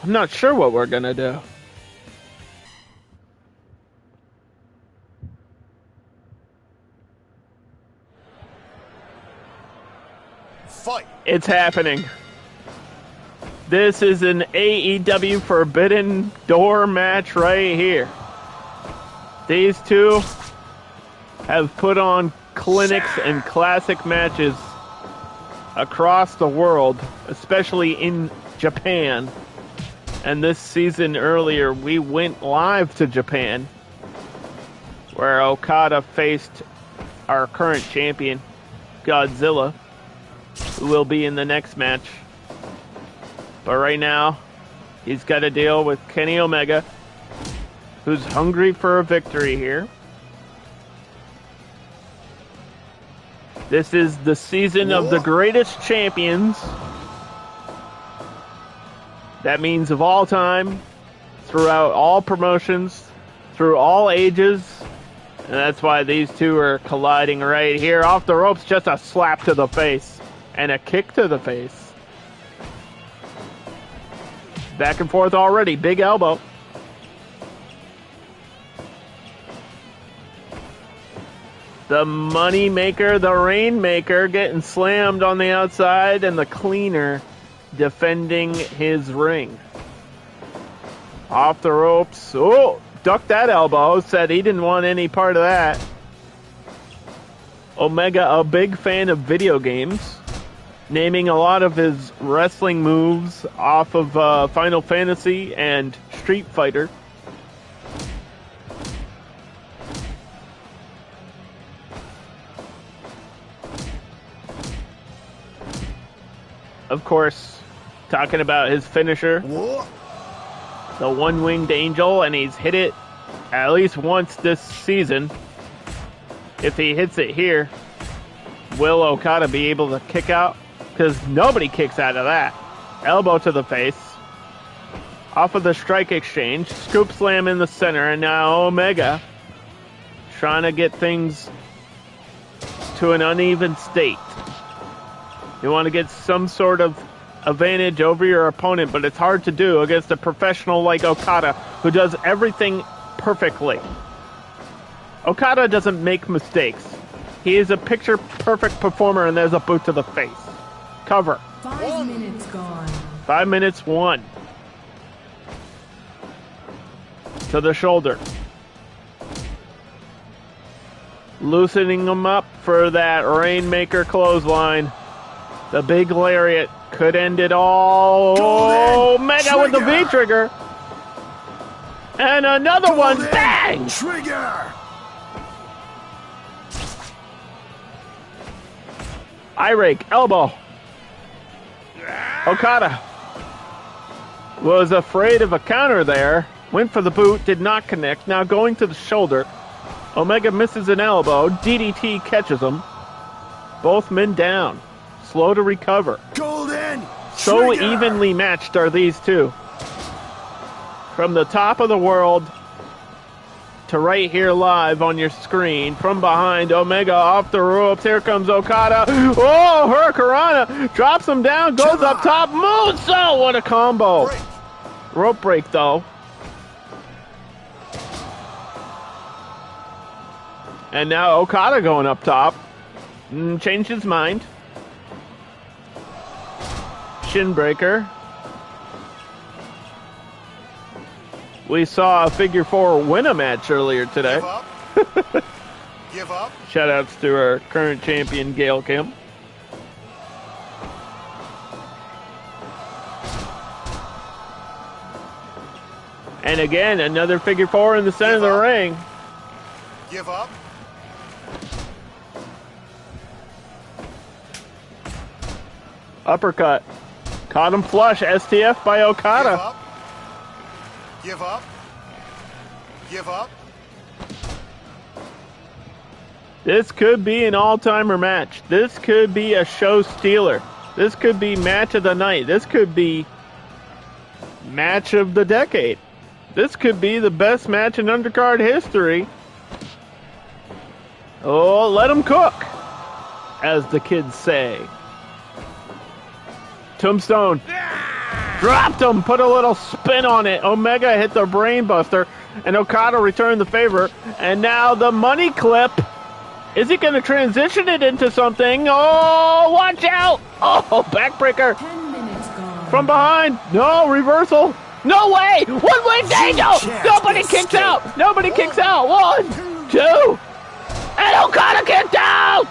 I'm not sure what we're gonna do. It's happening. This is an AEW Forbidden Door match right here. These two have put on clinics and classic matches across the world, especially in Japan. And this season earlier, we went live to Japan, where Okada faced our current champion, Godzilla, who will be in the next match. But right now, he's got to deal with Kenny Omega, who's hungry for a victory here. This is the season of the greatest champions. That means of all time, throughout all promotions, through all ages. And that's why these two are colliding right here. Off the ropes, just a slap to the face. And a kick to the face. Back and forth already. Big elbow. The money maker, the rainmaker, getting slammed on the outside, and the cleaner defending his ring. Off the ropes. Oh, ducked that elbow. Said he didn't want any part of that. Omega, a big fan of video games, naming a lot of his wrestling moves off of Final Fantasy and Street Fighter. Of course, talking about his finisher, the one-winged angel, and he's hit it at least once this season. If he hits it here, will Okada be able to kick out? Because nobody kicks out of that. Elbow to the face. Off of the strike exchange. Scoop slam in the center, and now Omega trying to get things to an uneven state. You want to get some sort of advantage over your opponent, but it's hard to do against a professional like Okada, who does everything perfectly. Okada doesn't make mistakes. He is a picture-perfect performer, and there's a boot to the face. Cover. 5 minutes gone. 5 minutes, 1. To the shoulder. Loosening him up for that Rainmaker clothesline. The big lariat could end it all. Oh, Omega with the V-trigger. And another one. Bang! Trigger! Eye rake, elbow. Okada was afraid of a counter there. Went for the boot, did not connect. Now going to the shoulder. Omega misses an elbow. DDT catches him. Both men down. Slow to recover. Golden! So Trigger! evenly matched are these two. From the top of the world to right here live on your screen. From behind, Omega off the ropes. Here comes Okada. Oh, Hurricanrana. Drops him down. Goes up top. Moonsault. What a combo. Break. Rope break, though. And now Okada going up top. Changed his mind. Shin breaker. We saw a figure 4 win a match earlier today. Give up. Give up. Shout outs to our current champion, Gail Kim. And again, another figure 4 in the center of the ring. Give up. Uppercut. Caught him flush. STF by Okada. Give up. Give up. This could be an all-timer match. This could be a show stealer. This could be match of the night. This could be match of the decade. This could be the best match in undercard history. Oh, let them cook, as the kids say. Tombstone. Dropped him, put a little spin on it. Omega hit the brain buster, and Okada returned the favor. And now the money clip. Is he going to transition it into something? Oh, watch out! Oh, backbreaker 10 minutes gone. from behind. No, reversal. No way! One-winged angel! Nobody kicks out! Nobody kicks out! 1, 2, and Okada kicked out!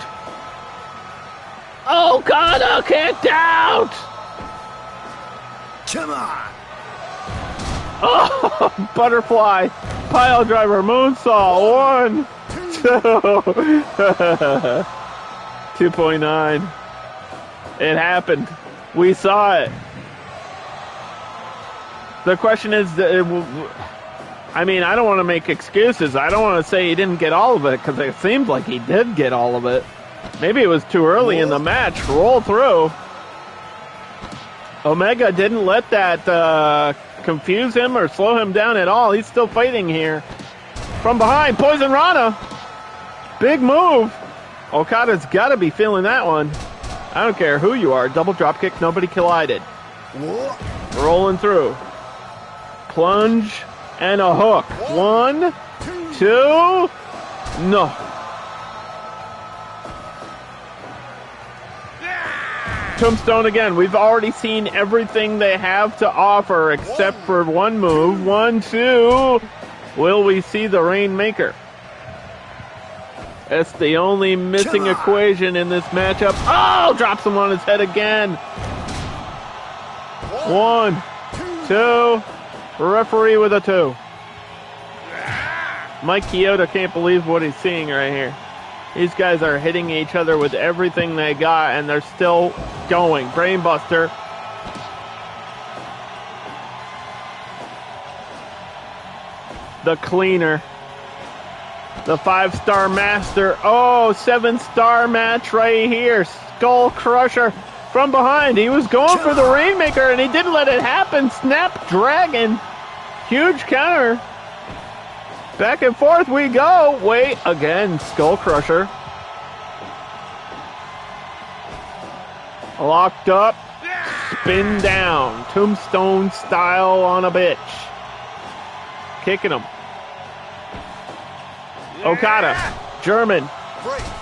Okada kicked out! Come on. Oh, butterfly, pile driver, moonsault, 1, 2, 2.9. It happened. We saw it. The question is, I mean, I don't want to make excuses. I don't want to say he didn't get all of it, because it seems like he did get all of it. Maybe it was too early in the match. Roll through. Omega didn't let that confuse him or slow him down at all. He's still fighting here. From behind, Poison Rana. Big move. Okada's got to be feeling that one. I don't care who you are. Double drop kick, nobody collided. Rolling through. Plunge and a hook. 1, 2. No. Tombstone again. We've already seen everything they have to offer except for one move. 1, 2. Will we see the Rainmaker? That's the only missing equation in this matchup. Oh, drops him on his head again. 1, 2. Referee with a 2. Mike Chioda can't believe what he's seeing right here. These guys are hitting each other with everything they got, and they're still going. Brainbuster. The cleaner. The 5-star master. Oh, 7-star match right here. Skull Crusher from behind. He was going for the Rainmaker, and he didn't let it happen. Snapdragon. Huge counter. Back and forth we go. Wait, again, Skull Crusher. Locked up. Spin down. Tombstone style on a bitch. Kicking him. Okada. German.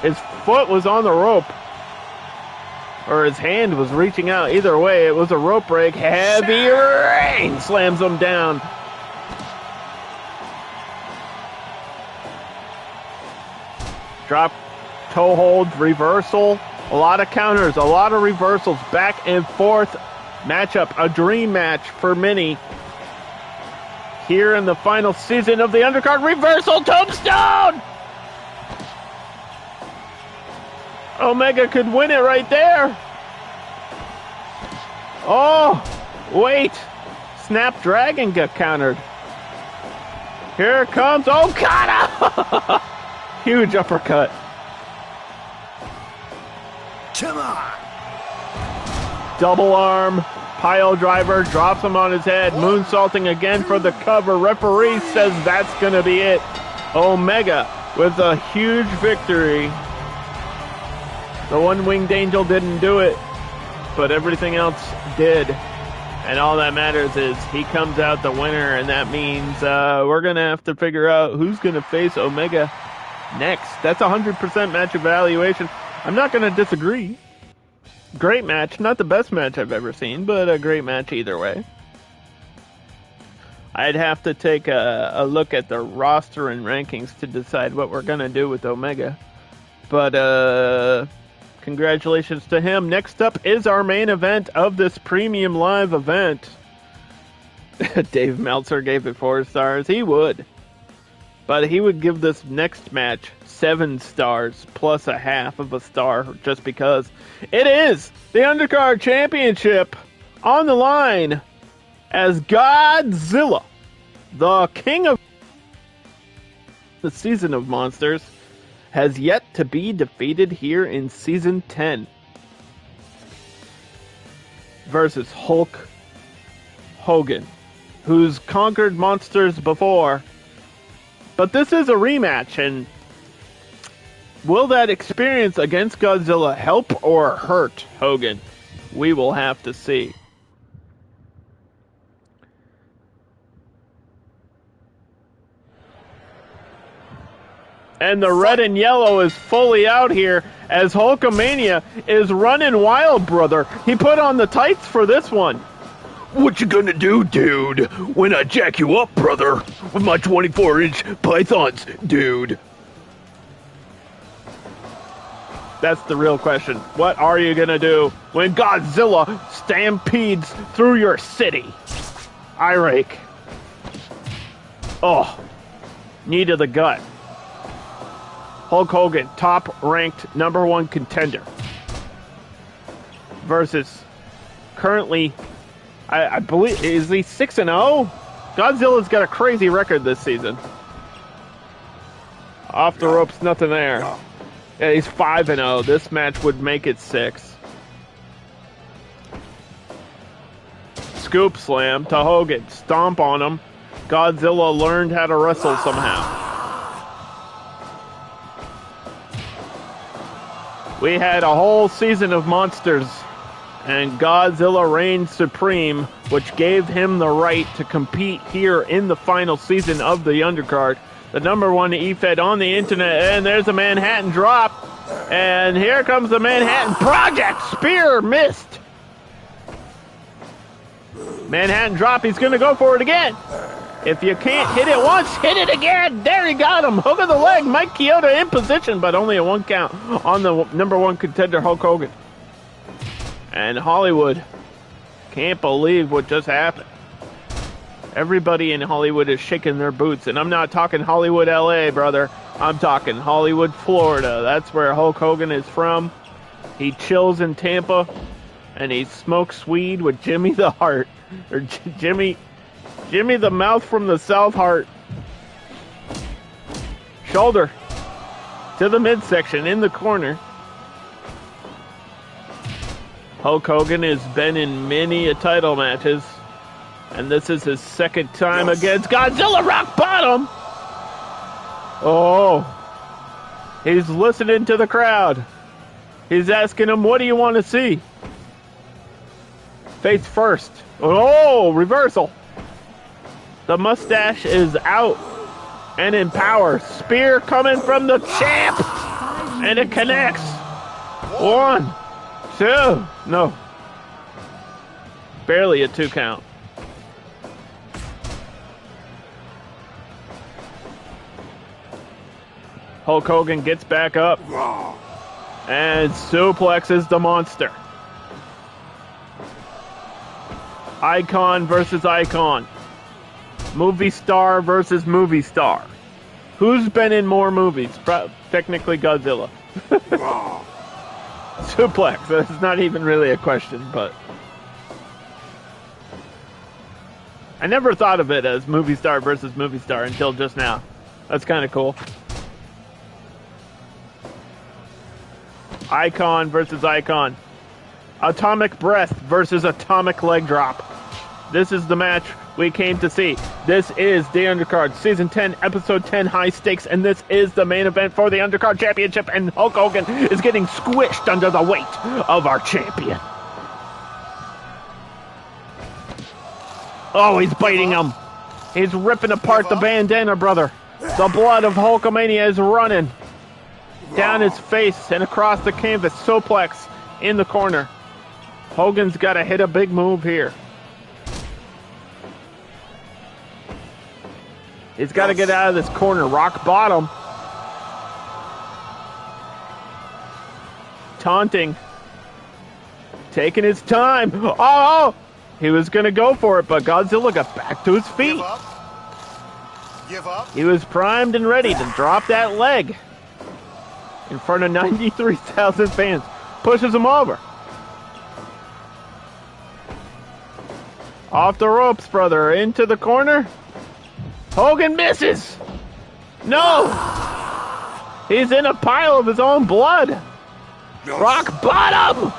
His foot was on the rope. Or his hand was reaching out. Either way, it was a rope break. Heavy rain slams him down. Drop, toe hold, reversal. A lot of counters, a lot of reversals. Back and forth matchup. A dream match for many. Here in the final season of the Undercard. Reversal, Tombstone! Omega could win it right there. Oh, wait. Snapdragon got countered. Here comes Okada! Huge uppercut. Come on. Double arm, pile driver, drops him on his head, moonsaulting again for the cover. Referee says that's going to be it. Omega with a huge victory. The one-winged angel didn't do it, but everything else did. And all that matters is he comes out the winner, and that means we're going to have to figure out who's going to face Omega next. That's 100% match evaluation. I'm not going to disagree. Great match. Not the best match I've ever seen, but a great match either way. I'd have to take a look at the roster and rankings to decide what we're going to do with Omega. But congratulations to him. Next up is our main event of this premium live event. Dave Meltzer gave it 4 stars. He would. But he would give this next match 7 stars plus a half of a star just because it is the Undercard Championship on the line as Godzilla, the king of the season of monsters, has yet to be defeated here in season 10 versus Hulk Hogan, who's conquered monsters before. But this is a rematch, and will that experience against Godzilla help or hurt Hogan? We will have to see. And the red and yellow is fully out here as Hulkamania is running wild, brother. He put on the tights for this one. What you gonna do, dude, when I jack you up, brother, with my 24-inch pythons, dude? That's the real question. What are you gonna do when Godzilla stampedes through your city? Eye rake. Oh, knee to the gut. Hulk Hogan, top-ranked #1 contender. Versus currently, I believe, is he 6-0? Godzilla's got a crazy record this season. Off the ropes, nothing there. Yeah, he's 5-0. This match would make it 6. Scoop slam to Hogan. Stomp on him. Godzilla learned how to wrestle somehow. We had a whole season of monsters, and Godzilla reigned supreme, which gave him the right to compete here in the final season of the undercard. The #1 E-Fed on the internet, and there's a Manhattan drop. And here comes the Manhattan Project. Spear missed. Manhattan drop. He's going to go for it again. If you can't hit it once, hit it again. There he got him. Hook of the leg. Mike Chioda in position, but only a 1 count on the #1 contender, Hulk Hogan. And Hollywood can't believe what just happened. Everybody in Hollywood is shaking their boots, and I'm not talking Hollywood, LA, brother. I'm talking Hollywood, Florida. That's where Hulk Hogan is from. He chills in Tampa, and he smokes weed with Jimmy the Heart, or Jimmy the Mouth from the South Heart. Shoulder to the midsection in the corner. Hulk Hogan has been in many title matches. And this is his second time against Godzilla Rock Bottom. Oh, he's listening to the crowd. He's asking him, what do you want to see? Face first. Oh, reversal. The mustache is out and in power. Spear coming from the champ. And it connects. 1, 2. No. Barely a 2 count. Hulk Hogan gets back up and suplexes the monster. Icon versus icon. Movie star versus movie star. Who's been in more movies? Technically Godzilla. Suplex. That's not even really a question, but I never thought of it as movie star versus movie star until just now. That's kind of cool. Icon versus icon. Atomic breath versus atomic leg drop. This is the match we came to see. This is the Undercard, Season 10, Episode 10, High Stakes, and this is the main event for the Undercard Championship, and Hulk Hogan is getting squished under the weight of our champion. Oh, he's biting him. He's ripping apart the bandana, brother. The blood of Hulkamania is running down his face and across the canvas. Suplex in the corner. Hogan's got to hit a big move here. He's got to get out of this corner. Rock bottom. Taunting. Taking his time. Oh! He was going to go for it, but Godzilla got back to his feet. Give up. He was primed and ready to drop that leg in front of 93,000 fans. Pushes him over. Off the ropes, brother. Into the corner. Hogan misses. No. He's in a pile of his own blood. Rock bottom.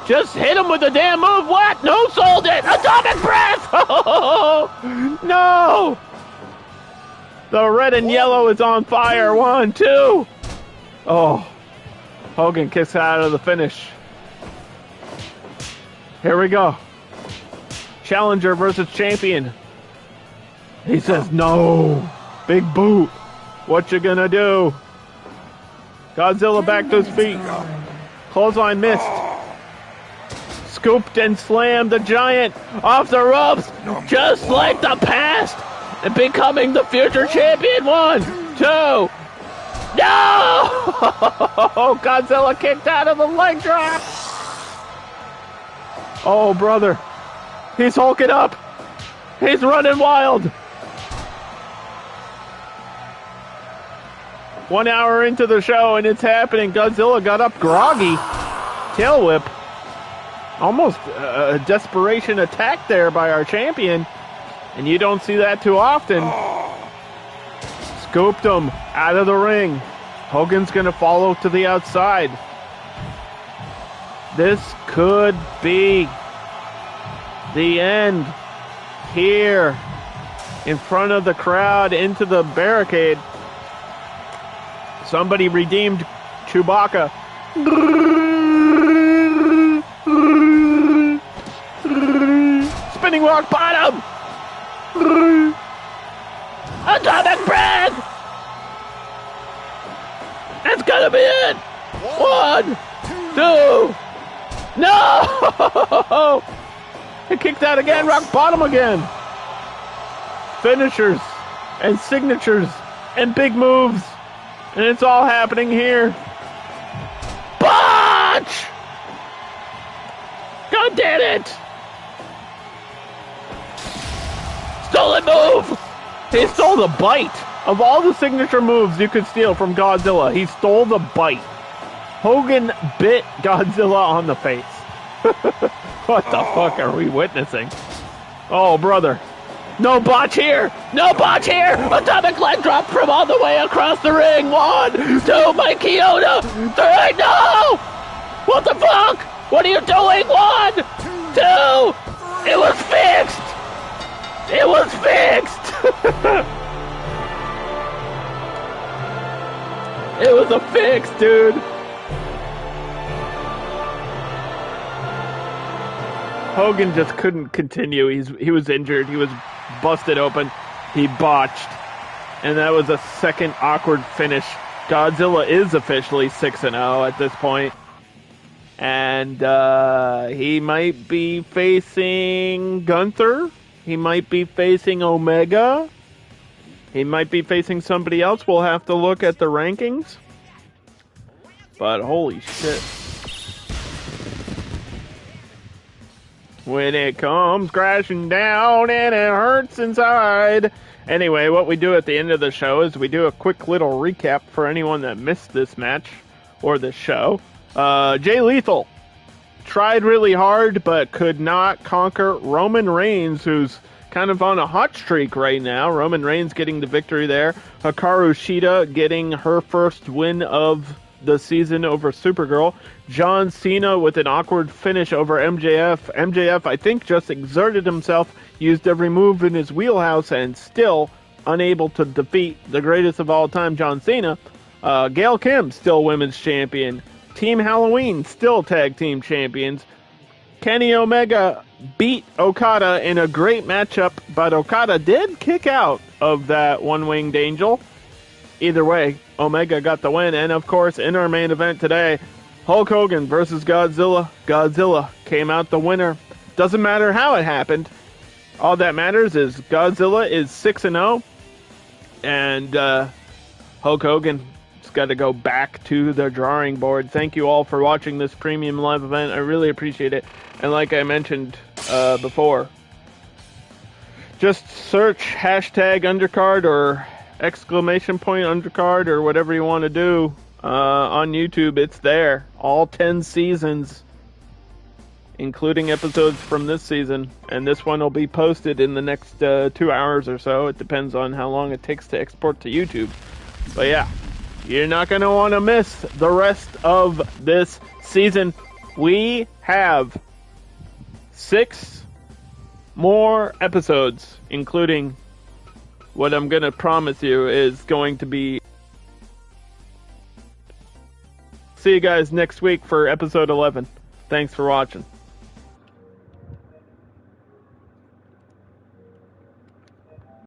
Just hit him with the damn move. What? No, sold it. Atomic breath. Oh, no. The red and yellow is on fire. 1, 2. Oh, Hogan kicks out of the finish. Here we go. Challenger versus champion. He says no. Big boot. What you gonna do? Godzilla back to his feet. Clothesline missed. Scooped and slammed the giant off the ropes, just like the past, and becoming the future champion. 1, 2. No! Godzilla kicked out of the leg drop. Oh, brother. He's hulking up. He's running wild. 1 hour into the show, and it's happening. Godzilla got up groggy. Tail whip. Almost a desperation attack there by our champion. And you don't see that too often. Scooped him out of the ring. Hogan's going to follow to the outside. This could be the end here in front of the crowd into the barricade. Somebody redeemed Chewbacca. Spinning rock bottom. Atomic breath. That's gonna be it. 1, 2. No! He kicked out again. Rock bottom again. Finishers and signatures and big moves. And it's all happening here. Botch! God damn it! Stolen move! He stole the bite. Of all the signature moves you could steal from Godzilla, he stole the bite. Hogan bit Godzilla on the face. What the fuck are we witnessing? Oh, brother. No botch here! No botch here! Atomic leg drop from all the way across the ring! 1, 2, Mike Kyoto! 3, no! What the fuck? What are you doing? 1, 2! It was fixed! It was fixed! It was a fix, dude! Hogan just couldn't continue. He was injured. He was busted open. He botched. And that was a second awkward finish. Godzilla is officially 6-0 at this point. And he might be facing Gunther. He might be facing Omega. He might be facing somebody else. We'll have to look at the rankings. But holy shit. When it comes crashing down and it hurts inside. Anyway, what we do at the end of the show is we do a quick little recap for anyone that missed this match or this show. Jay Lethal tried really hard but could not conquer Roman Reigns, who's kind of on a hot streak right now. Roman Reigns getting the victory there. Hikaru Shida getting her first win of the season over Supergirl. John Cena with an awkward finish over MJF. MJF, I think, just exerted himself, used every move in his wheelhouse, and still unable to defeat the greatest of all time, John Cena. Gail Kim, still women's champion. Team Halloween, still tag team champions. Kenny Omega beat Okada in a great matchup, but Okada did kick out of that one-winged angel. Either way, Omega got the win. And of course, in our main event today, Hulk Hogan versus Godzilla. Godzilla came out the winner. Doesn't matter how it happened. All that matters is Godzilla is 6-0. And Hulk Hogan has got to go back to the drawing board. Thank you all for watching this premium live event. I really appreciate it. And like I mentioned before, just search hashtag Undercard or exclamation point Undercard or whatever you want to do on YouTube. It's there. All 10 seasons, including episodes from this season. And this one will be posted in the next 2 hours or so. It depends on how long it takes to export to YouTube. But yeah, you're not going to want to miss the rest of this season. We have 6 more episodes, including what I'm going to promise you is going to be... See you guys next week for episode 11. Thanks for watching.